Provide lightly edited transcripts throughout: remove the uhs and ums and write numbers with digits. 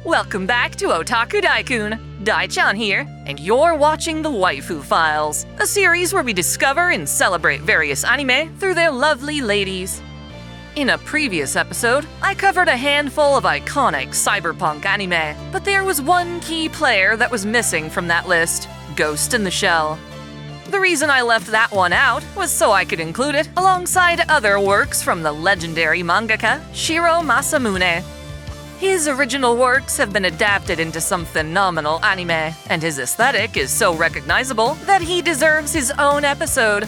Welcome back to OtakuDaiKun. Dai-chan here, and you're watching the Waifu Files, a series where we discover and celebrate various anime through their lovely ladies. In a previous episode, I covered a handful of iconic cyberpunk anime, but there was one key player that was missing from that list: Ghost in the Shell. The reason I left that one out was so I could include it alongside other works from the legendary mangaka Shirow Masamune. His original works have been adapted into some phenomenal anime, and his aesthetic is so recognizable that he deserves his own episode.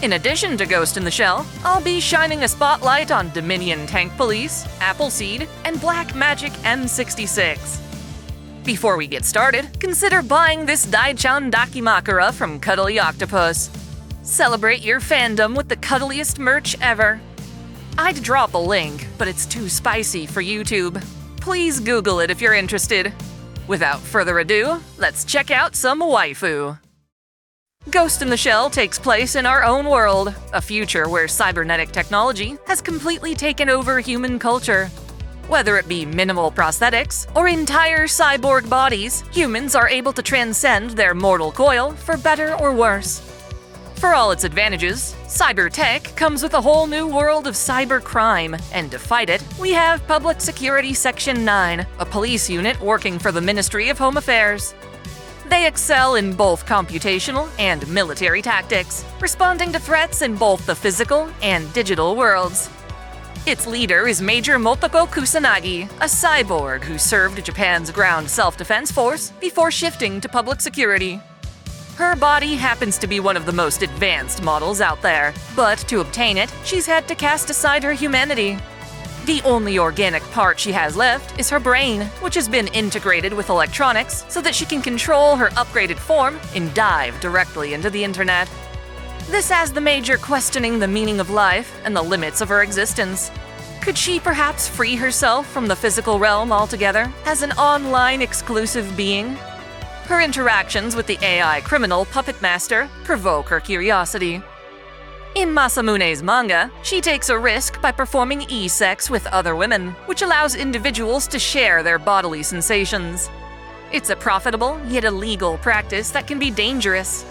In addition to Ghost in the Shell, I'll be shining a spotlight on Dominion Tank Police, Appleseed, and Black Magic M66. Before we get started, consider buying this dai-chan Dakimakura from Cuddly Octopus. Celebrate your fandom with the cuddliest merch ever. I'd drop a link, but it's too spicy for YouTube. Please Google it if you're interested. Without further ado, let's check out some waifu. Ghost in the Shell takes place in our own world, a future where cybernetic technology has completely taken over human culture. Whether it be minimal prosthetics or entire cyborg bodies, humans are able to transcend their mortal coil for better or worse. For all its advantages, cyber tech comes with a whole new world of cyber crime, and to fight it, we have Public Security Section 9, a police unit working for the Ministry of Home Affairs. They excel in both computational and military tactics, responding to threats in both the physical and digital worlds. Its leader is Major Motoko Kusanagi, a cyborg who served Japan's ground self-defense force before shifting to public security. Her body happens to be one of the most advanced models out there, but to obtain it, she's had to cast aside her humanity. The only organic part she has left is her brain, which has been integrated with electronics so that she can control her upgraded form and dive directly into the internet. This has the Major questioning the meaning of life and the limits of her existence. Could she perhaps free herself from the physical realm altogether as an online exclusive being? Her interactions with the AI criminal Puppet Master provoke her curiosity. In Masamune's manga, she takes a risk by performing e-sex with other women, which allows individuals to share their bodily sensations. It's a profitable yet illegal practice that can be dangerous.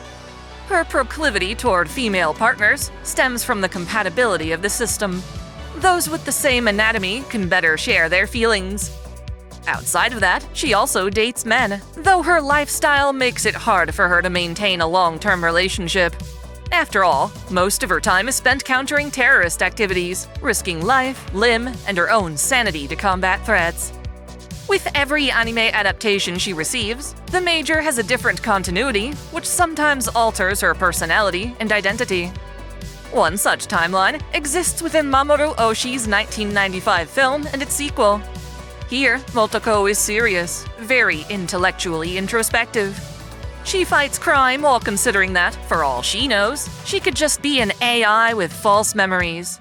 Her proclivity toward female partners stems from the compatibility of the system. Those with the same anatomy can better share their feelings. Outside of that, she also dates men, though her lifestyle makes it hard for her to maintain a long-term relationship. After all, most of her time is spent countering terrorist activities, risking life, limb, and her own sanity to combat threats. With every anime adaptation she receives, the Major has a different continuity, which sometimes alters her personality and identity. One such timeline exists within Mamoru Oshii's 1995 film and its sequel. Here, Motoko is serious, very intellectually introspective. She fights crime while considering that, for all she knows, she could just be an AI with false memories.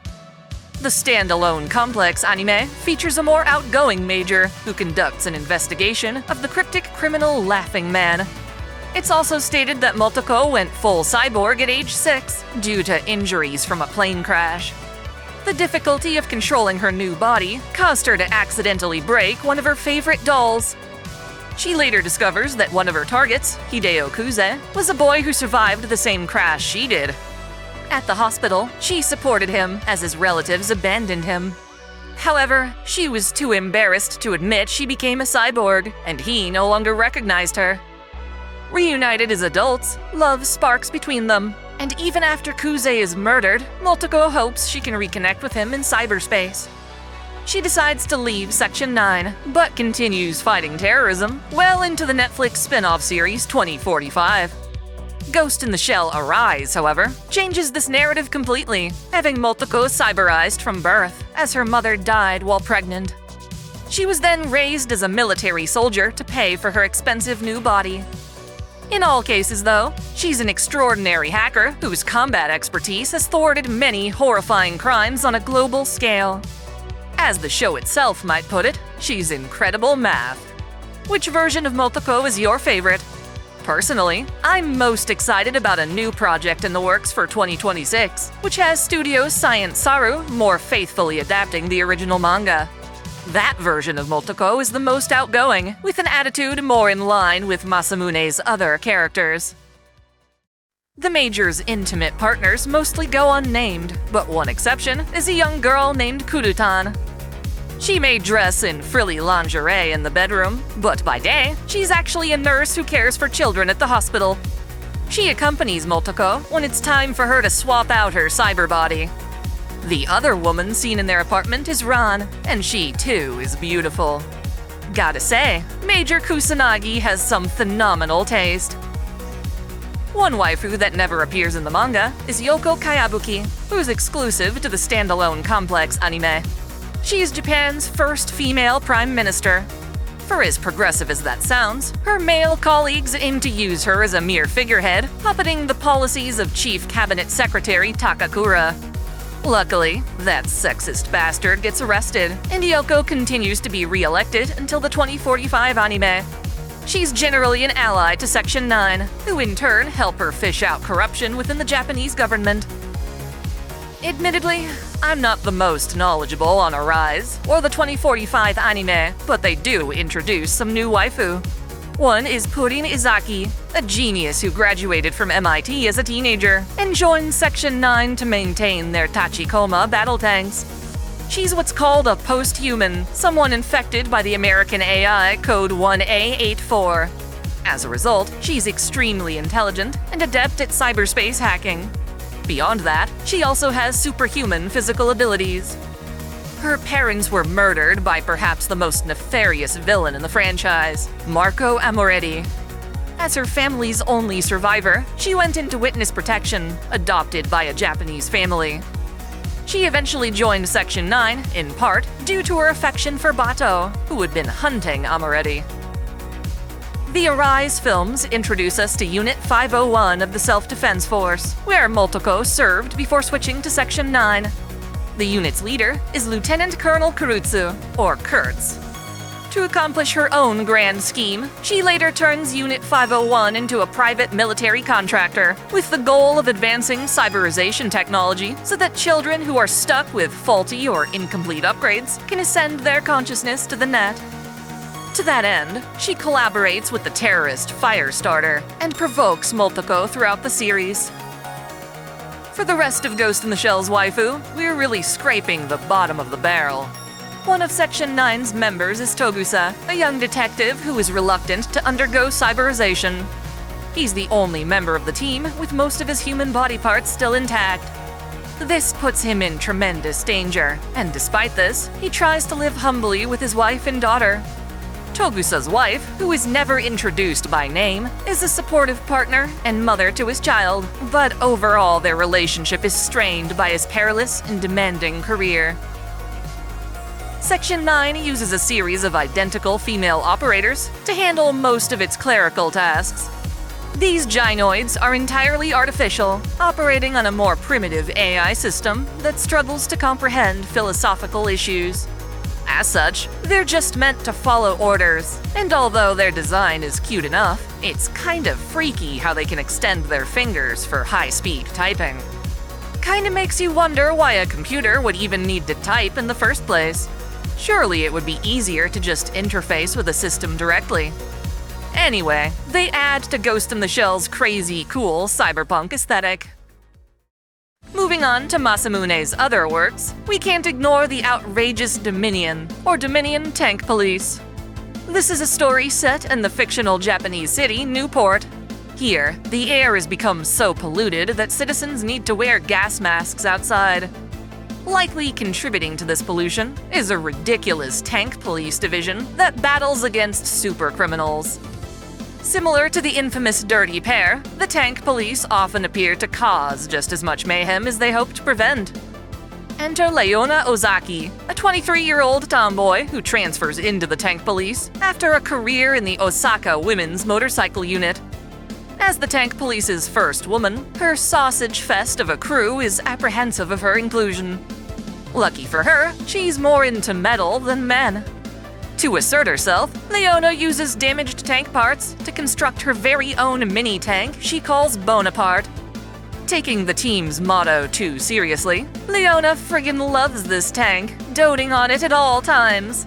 The standalone complex anime features a more outgoing Major who conducts an investigation of the cryptic criminal Laughing Man. It's also stated that Motoko went full cyborg at age 6 due to injuries from a plane crash. The difficulty of controlling her new body caused her to accidentally break one of her favorite dolls. She later discovers that one of her targets, Hideo Kuze, was a boy who survived the same crash she did. At the hospital, she supported him as his relatives abandoned him. However, she was too embarrassed to admit she became a cyborg, and he no longer recognized her. Reunited as adults, love sparks between them, and even after Kuze is murdered, Motoko hopes she can reconnect with him in cyberspace. She decides to leave Section 9, but continues fighting terrorism well into the Netflix spin-off series 2045. Ghost in the Shell Arise, however, changes this narrative completely, having Motoko cyberized from birth, as her mother died while pregnant. She was then raised as a military soldier to pay for her expensive new body. In all cases, though, she's an extraordinary hacker whose combat expertise has thwarted many horrifying crimes on a global scale. As the show itself might put it, she's incredible math. Which version of Motoko is your favorite? Personally, I'm most excited about a new project in the works for 2026, which has Studio Science Saru more faithfully adapting the original manga. That version of Motoko is the most outgoing, with an attitude more in line with Masamune's other characters. The Major's intimate partners mostly go unnamed, but one exception is a young girl named Kurutan. She may dress in frilly lingerie in the bedroom, but by day, she's actually a nurse who cares for children at the hospital. She accompanies Motoko when it's time for her to swap out her cyber body. The other woman seen in their apartment is Ran, and she too is beautiful. Gotta say, Major Kusanagi has some phenomenal taste. One waifu that never appears in the manga is Yoko Kayabuki, who's exclusive to the standalone Complex anime. She is Japan's first female prime minister. For as progressive as that sounds, her male colleagues aim to use her as a mere figurehead, puppeting the policies of Chief Cabinet Secretary Takakura. Luckily, that sexist bastard gets arrested, and Yoko continues to be re-elected until the 2045 anime. She's generally an ally to Section 9, who in turn help her fish out corruption within the Japanese government. Admittedly, I'm not the most knowledgeable on Arise or the 2045 anime, but they do introduce some new waifu. One is Purin Izaki, a genius who graduated from MIT as a teenager and joined Section 9 to maintain their Tachikoma battle tanks. She's what's called a post-human, someone infected by the American AI Code 1A84. As a result, she's extremely intelligent and adept at cyberspace hacking. Beyond that, she also has superhuman physical abilities. Her parents were murdered by perhaps the most nefarious villain in the franchise, Marco Amoretti. As her family's only survivor, she went into witness protection, adopted by a Japanese family. She eventually joined Section 9, in part, due to her affection for Bato, who had been hunting Amoretti. The Arise films introduce us to Unit 501 of the Self-Defense Force, where Motoko served before switching to Section 9. The unit's leader is Lieutenant Colonel Kurutsu, or Kurtz. To accomplish her own grand scheme, she later turns Unit 501 into a private military contractor, with the goal of advancing cyberization technology so that children who are stuck with faulty or incomplete upgrades can ascend their consciousness to the net. To that end, she collaborates with the terrorist Firestarter and provokes Motoko throughout the series. For the rest of Ghost in the Shell's waifu, we're really scraping the bottom of the barrel. One of Section 9's members is Togusa, a young detective who is reluctant to undergo cyberization. He's the only member of the team with most of his human body parts still intact. This puts him in tremendous danger, and despite this, he tries to live humbly with his wife and daughter. Togusa's wife, who is never introduced by name, is a supportive partner and mother to his child, but overall their relationship is strained by his perilous and demanding career. Section 9 uses a series of identical female operators to handle most of its clerical tasks. These gynoids are entirely artificial, operating on a more primitive AI system that struggles to comprehend philosophical issues. As such, they're just meant to follow orders, and although their design is cute enough, it's kind of freaky how they can extend their fingers for high-speed typing. Kinda makes you wonder why a computer would even need to type in the first place. Surely it would be easier to just interface with a system directly. Anyway, they add to Ghost in the Shell's crazy cool cyberpunk aesthetic. Moving on to Masamune's other works, we can't ignore the outrageous Dominion, or Dominion Tank Police. This is a story set in the fictional Japanese city, Newport. Here, the air has become so polluted that citizens need to wear gas masks outside. Likely contributing to this pollution is a ridiculous tank police division that battles against supercriminals. Similar to the infamous Dirty Pair, the tank police often appear to cause just as much mayhem as they hope to prevent. Enter Leona Ozaki, a 23-year-old tomboy who transfers into the tank police after a career in the Osaka Women's Motorcycle Unit. As the tank police's first woman, her sausage fest of a crew is apprehensive of her inclusion. Lucky for her, she's more into metal than men. To assert herself, Leona uses damaged tank parts to construct her very own mini-tank she calls Bonaparte. Taking the team's motto too seriously, Leona friggin' loves this tank, doting on it at all times.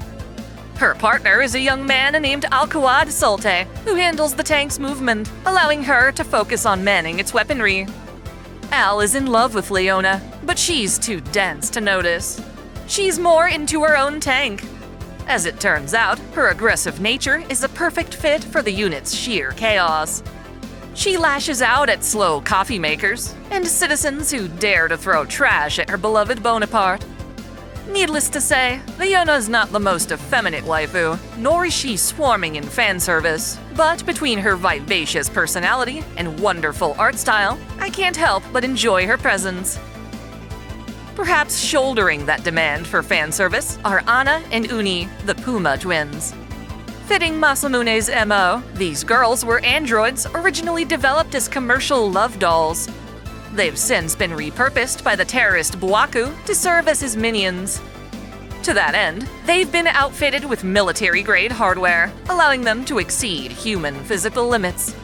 Her partner is a young man named AlkuadSulte, who handles the tank's movement, allowing her to focus on manning its weaponry. Al is in love with Leona, but she's too dense to notice. She's more into her own tank. As it turns out, her aggressive nature is a perfect fit for the unit's sheer chaos. She lashes out at slow coffee makers and citizens who dare to throw trash at her beloved Bonaparte. Needless to say, Leona's not the most effeminate waifu, nor is she swarming in fan service. But between her vivacious personality and wonderful art style, I can't help but enjoy her presence. Perhaps shouldering that demand for fan service are Anna and Uni, the Puma twins. Fitting Masamune's MO, these girls were androids originally developed as commercial love dolls. They've since been repurposed by the terrorist Buaku to serve as his minions. To that end, they've been outfitted with military-grade hardware, allowing them to exceed human physical limits.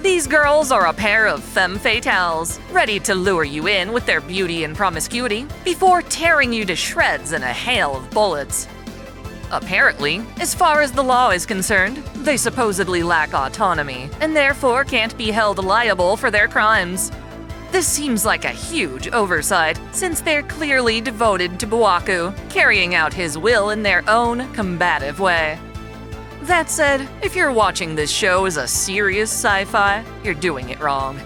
These girls are a pair of femme fatales, ready to lure you in with their beauty and promiscuity before tearing you to shreds in a hail of bullets. Apparently, as far as the law is concerned, they supposedly lack autonomy and therefore can't be held liable for their crimes. This seems like a huge oversight, since they're clearly devoted to Buaku, carrying out his will in their own combative way. That said, if you're watching this show as a serious sci-fi, you're doing it wrong.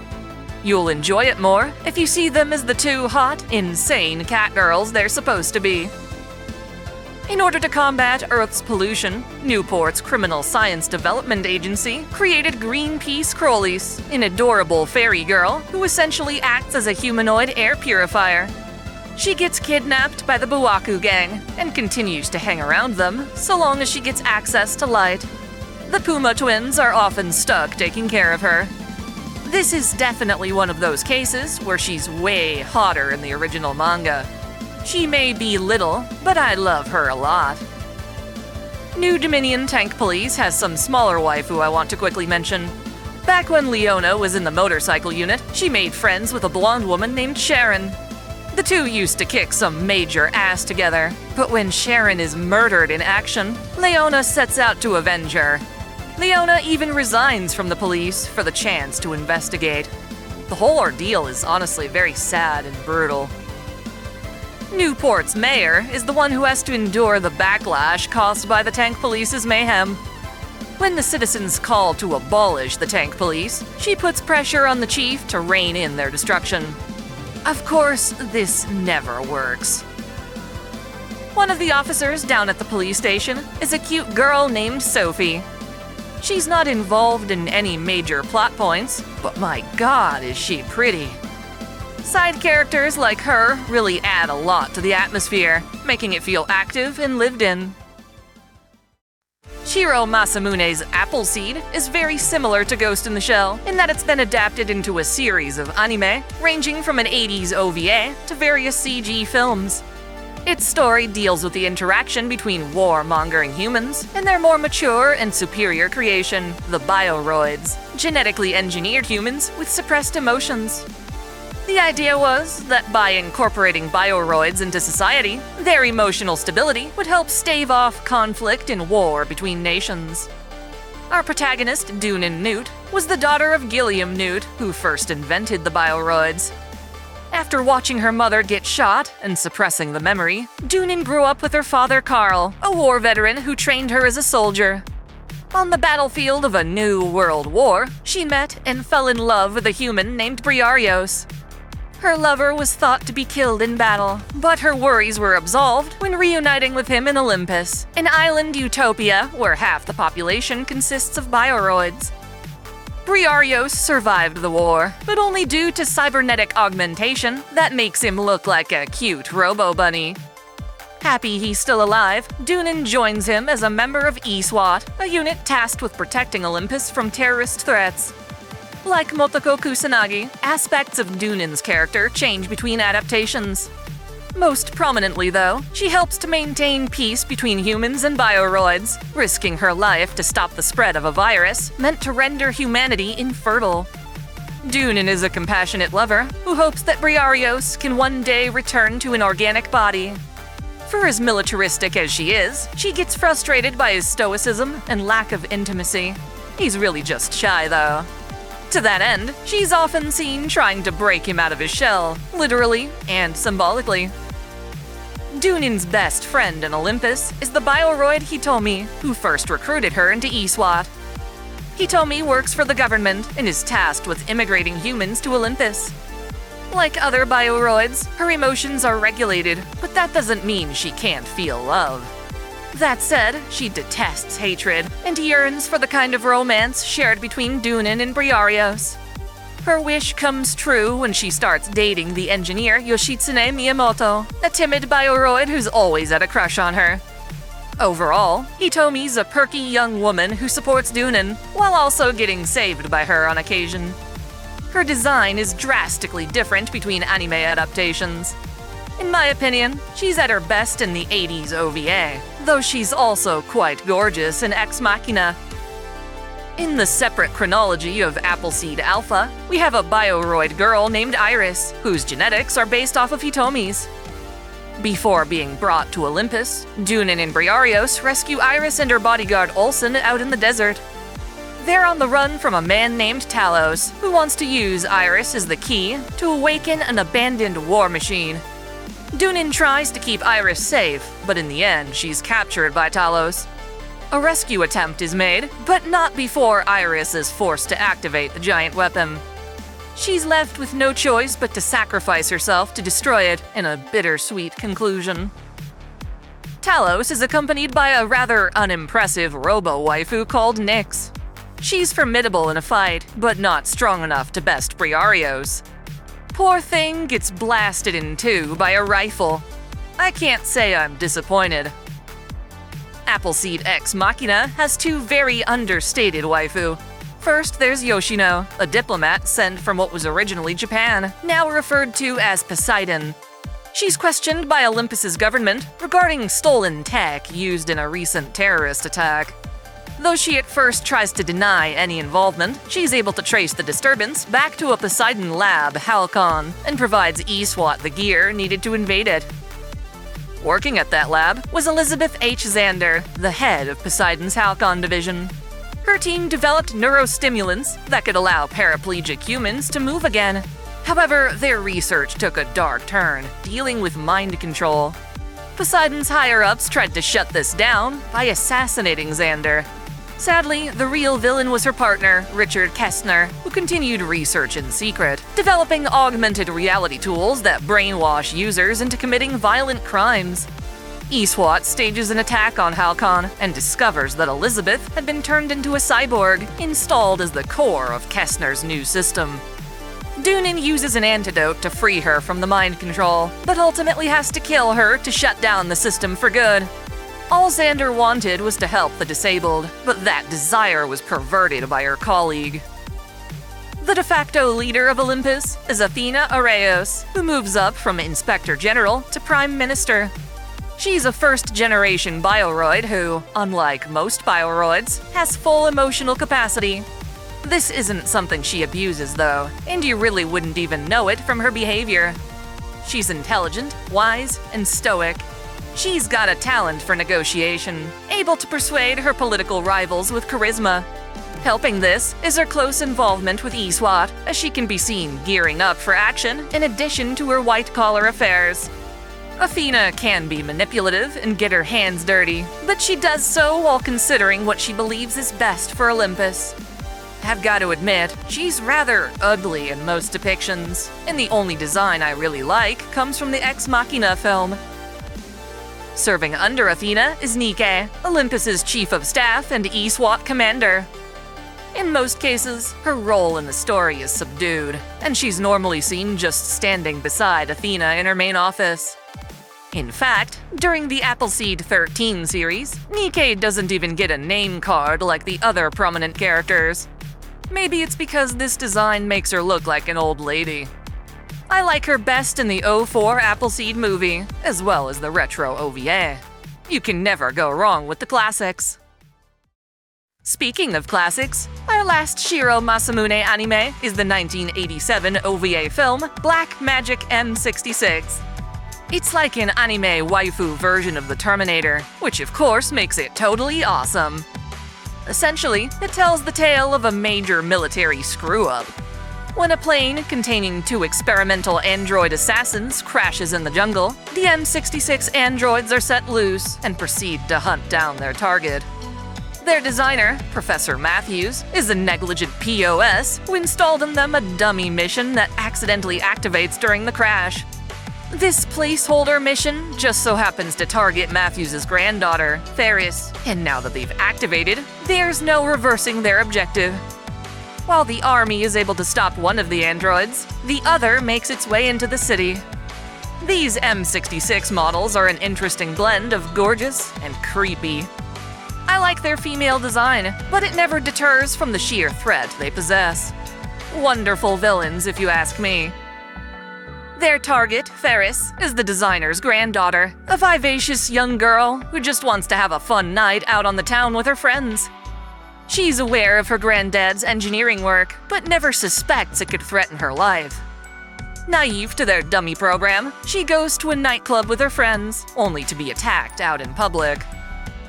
You'll enjoy it more if you see them as the two hot, insane cat girls they're supposed to be. In order to combat Earth's pollution, Newport's Criminal Science Development Agency created Greenpeace Crowleys, an adorable fairy girl who essentially acts as a humanoid air purifier. She gets kidnapped by the Buaku gang and continues to hang around them so long as she gets access to light. The Puma twins are often stuck taking care of her. This is definitely one of those cases where she's way hotter in the original manga. She may be little, but I love her a lot. New Dominion Tank Police has some smaller waifu I want to quickly mention. Back when Leona was in the motorcycle unit, she made friends with a blonde woman named Sharon. The two used to kick some major ass together, but when Sharon is murdered in action, Leona sets out to avenge her. Leona even resigns from the police for the chance to investigate. The whole ordeal is honestly very sad and brutal. Newport's mayor is the one who has to endure the backlash caused by the tank police's mayhem. When the citizens call to abolish the tank police, she puts pressure on the chief to rein in their destruction. Of course, this never works. One of the officers down at the police station is a cute girl named Sophie. She's not involved in any major plot points, but my god is she pretty. Side characters like her really add a lot to the atmosphere, making it feel active and lived in. Shirow Masamune's Appleseed is very similar to Ghost in the Shell in that it's been adapted into a series of anime, ranging from an 80s OVA to various CG films. Its story deals with the interaction between warmongering humans and their more mature and superior creation, the bioroids, genetically engineered humans with suppressed emotions. The idea was that by incorporating bioroids into society, their emotional stability would help stave off conflict and war between nations. Our protagonist, Dunin Newt, was the daughter of Gilliam Newt, who first invented the bioroids. After watching her mother get shot and suppressing the memory, Dunin grew up with her father Carl, a war veteran who trained her as a soldier. On the battlefield of a new world war, she met and fell in love with a human named Briarios. Her lover was thought to be killed in battle, but her worries were absolved when reuniting with him in Olympus, an island utopia where half the population consists of bioroids. Briarios survived the war, but only due to cybernetic augmentation that makes him look like a cute robo-bunny. Happy he's still alive, Dunin joins him as a member of ESWAT, a unit tasked with protecting Olympus from terrorist threats. Like Motoko Kusanagi, aspects of Dunin's character change between adaptations. Most prominently, though, she helps to maintain peace between humans and bioroids, risking her life to stop the spread of a virus meant to render humanity infertile. Dunin is a compassionate lover who hopes that Briarios can one day return to an organic body. For as militaristic as she gets frustrated by his stoicism and lack of intimacy. He's really just shy, though. To that end, she's often seen trying to break him out of his shell, literally and symbolically. Dunin's best friend in Olympus is the bioroid Hitomi, who first recruited her into ESWAT. Hitomi works for the government and is tasked with immigrating humans to Olympus. Like other bioroids, her emotions are regulated, but that doesn't mean she can't feel love. That said, she detests hatred and yearns for the kind of romance shared between Dunin and Briarios. Her wish comes true when she starts dating the engineer Yoshitsune Miyamoto, a timid bioroid who's always had a crush on her. Overall, Hitomi's a perky young woman who supports Dunin, while also getting saved by her on occasion. Her design is drastically different between anime adaptations. In my opinion, she's at her best in the 80s OVA, though she's also quite gorgeous in Ex Machina. In the separate chronology of Appleseed Alpha, we have a bioroid girl named Iris, whose genetics are based off of Hitomi's. Before being brought to Olympus, Dunin and Briarios rescue Iris and her bodyguard Olsen out in the desert. They're on the run from a man named Talos, who wants to use Iris as the key to awaken an abandoned war machine. Dunin tries to keep Iris safe, but in the end, she's captured by Talos. A rescue attempt is made, but not before Iris is forced to activate the giant weapon. She's left with no choice but to sacrifice herself to destroy it in a bittersweet conclusion. Talos is accompanied by a rather unimpressive robo-waifu called Nyx. She's formidable in a fight, but not strong enough to best Briarios. Poor thing gets blasted in two by a rifle. I can't say I'm disappointed. Appleseed Ex Machina has two very understated waifu. First, there's Yoshino, a diplomat sent from what was originally Japan, now referred to as Poseidon. She's questioned by Olympus's government regarding stolen tech used in a recent terrorist attack. Though she at first tries to deny any involvement, she's able to trace the disturbance back to a Poseidon lab, Halcon, and provides ESWAT the gear needed to invade it. Working at that lab was Elizabeth H. Zander, the head of Poseidon's Halcon division. Her team developed neurostimulants that could allow paraplegic humans to move again. However, their research took a dark turn, dealing with mind control. Poseidon's higher-ups tried to shut this down by assassinating Zander. Sadly, the real villain was her partner, Richard Kestner, who continued research in secret, developing augmented reality tools that brainwash users into committing violent crimes. ESWAT stages an attack on Halcon and discovers that Elizabeth had been turned into a cyborg, installed as the core of Kestner's new system. Dunin uses an antidote to free her from the mind control, but ultimately has to kill her to shut down the system for good. All Zander wanted was to help the disabled, but that desire was perverted by her colleague. The de facto leader of Olympus is Athena Areos, who moves up from Inspector General to Prime Minister. She's a first-generation bioroid who, unlike most bioroids, has full emotional capacity. This isn't something she abuses, though, and you really wouldn't even know it from her behavior. She's intelligent, wise, and stoic. She's got a talent for negotiation, able to persuade her political rivals with charisma. Helping this is her close involvement with ESWAT, as she can be seen gearing up for action in addition to her white-collar affairs. Athena can be manipulative and get her hands dirty, but she does so while considering what she believes is best for Olympus. I've got to admit, she's rather ugly in most depictions, and the only design I really like comes from the Ex Machina film. Serving under Athena is Nike, Olympus's chief of staff and ESWAT commander. In most cases, her role in the story is subdued, and she's normally seen just standing beside Athena in her main office. In fact, during the Appleseed 13 series, Nike doesn't even get a name card like the other prominent characters. Maybe it's because this design makes her look like an old lady. I like her best in the 04 Appleseed movie, as well as the retro OVA. You can never go wrong with the classics. Speaking of classics, our last Shirow Masamune anime is the 1987 OVA film Black Magic M66. It's like an anime waifu version of the Terminator, which of course makes it totally awesome. Essentially, it tells the tale of a major military screw-up. When a plane containing 2 experimental android assassins crashes in the jungle, the M66 androids are set loose and proceed to hunt down their target. Their designer, Professor Matthews, is a negligent POS who installed in them a dummy mission that accidentally activates during the crash. This placeholder mission just so happens to target Matthews' granddaughter, Ferris, and now that they've activated, there's no reversing their objective. While the army is able to stop one of the androids, the other makes its way into the city. These M66 models are an interesting blend of gorgeous and creepy. I like their female design, but it never deters from the sheer threat they possess. Wonderful villains, if you ask me. Their target, Ferris, is the designer's granddaughter, a vivacious young girl who just wants to have a fun night out on the town with her friends. She's aware of her granddad's engineering work, but never suspects it could threaten her life. Naive to their dummy program, she goes to a nightclub with her friends, only to be attacked out in public.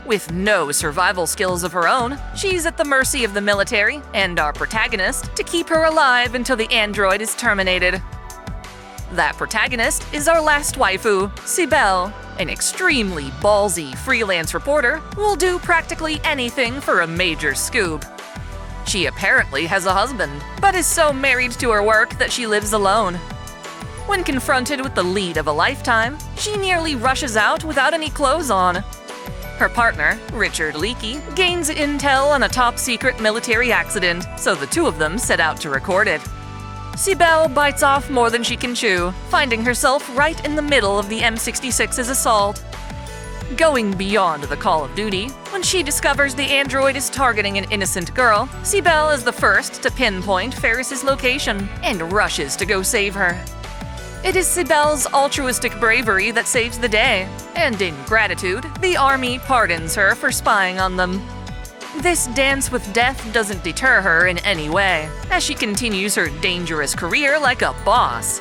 With no survival skills of her own, she's at the mercy of the military and our protagonist to keep her alive until the android is terminated. That protagonist is our last waifu, Cybele, an extremely ballsy freelance reporter who will do practically anything for a major scoop. She apparently has a husband, but is so married to her work that she lives alone. When confronted with the lead of a lifetime, she nearly rushes out without any clothes on. Her partner, Richard Leakey, gains intel on a top-secret military accident, so the two of them set out to record it. Cybele bites off more than she can chew, finding herself right in the middle of the M66's assault. Going beyond the call of duty, when she discovers the android is targeting an innocent girl, Cybele is the first to pinpoint Ferris's location and rushes to go save her. It is Cybele's altruistic bravery that saves the day, and in gratitude, the army pardons her for spying on them. This dance with death doesn't deter her in any way, as she continues her dangerous career like a boss.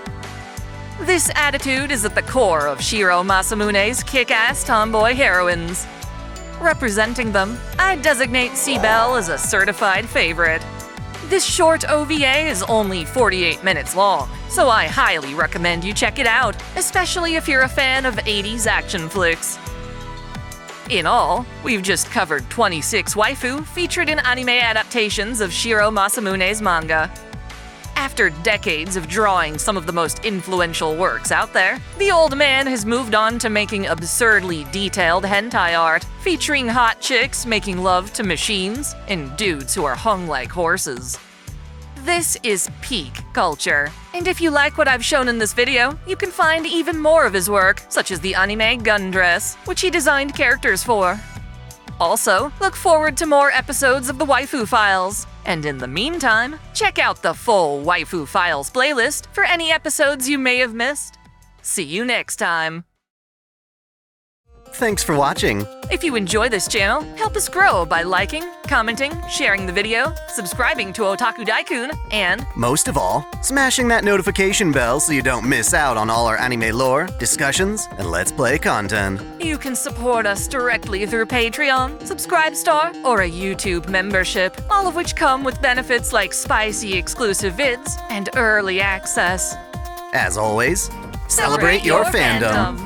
This attitude is at the core of Shirow Masamune's kick-ass tomboy heroines. Representing them, I designate Cybele as a certified favorite. This short OVA is only 48 minutes long, so I highly recommend you check it out, especially if you're a fan of 80s action flicks. In all, we've just covered 26 waifu featured in anime adaptations of Shirow Masamune's manga. After decades of drawing some of the most influential works out there, the old man has moved on to making absurdly detailed hentai art, featuring hot chicks making love to machines and dudes who are hung like horses. This is peak culture, and if you like what I've shown in this video, you can find even more of his work, such as the anime Gun Dress, which he designed characters for. Also, look forward to more episodes of the Waifu Files, and in the meantime, check out the full Waifu Files playlist for any episodes you may have missed. See you next time! Thanks for watching. If you enjoy this channel, help us grow by liking, commenting, sharing the video, subscribing to OtakuDaiKun, and most of all, smashing that notification bell so you don't miss out on all our anime lore, discussions, and Let's Play content. You can support us directly through Patreon, Subscribestar, or a YouTube membership, all of which come with benefits like spicy exclusive vids and early access. As always, celebrate your fandom.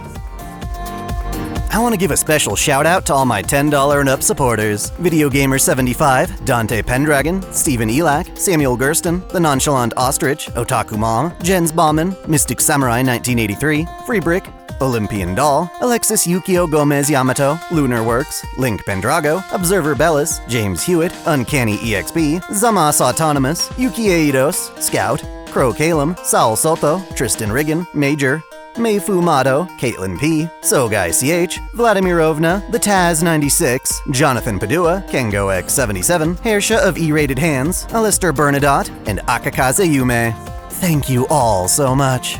I want to give a special shout out to all my $10 and up supporters. Video Gamer 75, Dante Pendragon, Stephen Elak, Samuel Gersten, The Nonchalant Ostrich, Otaku Mom, Jens Bauman, Mystic Samurai 1983, Free Brick, Olympian Doll, Alexis Yukio Gomez Yamato, Lunar Works, Link Pendrago, Observer Bellis, James Hewitt, Uncanny EXP, Zamas Autonomous, Yuki Eidos, Scout, Crow Kalem, Saul Soto, Tristan Riggin, Major, Mei Fumato, Caitlin P, Sogai CH, Vladimirovna, The Taz 96, Jonathan Padua, Kengo X77, Hersha of E-Rated Hands, Alistair Bernadotte, and Akakaze Yume. Thank you all so much.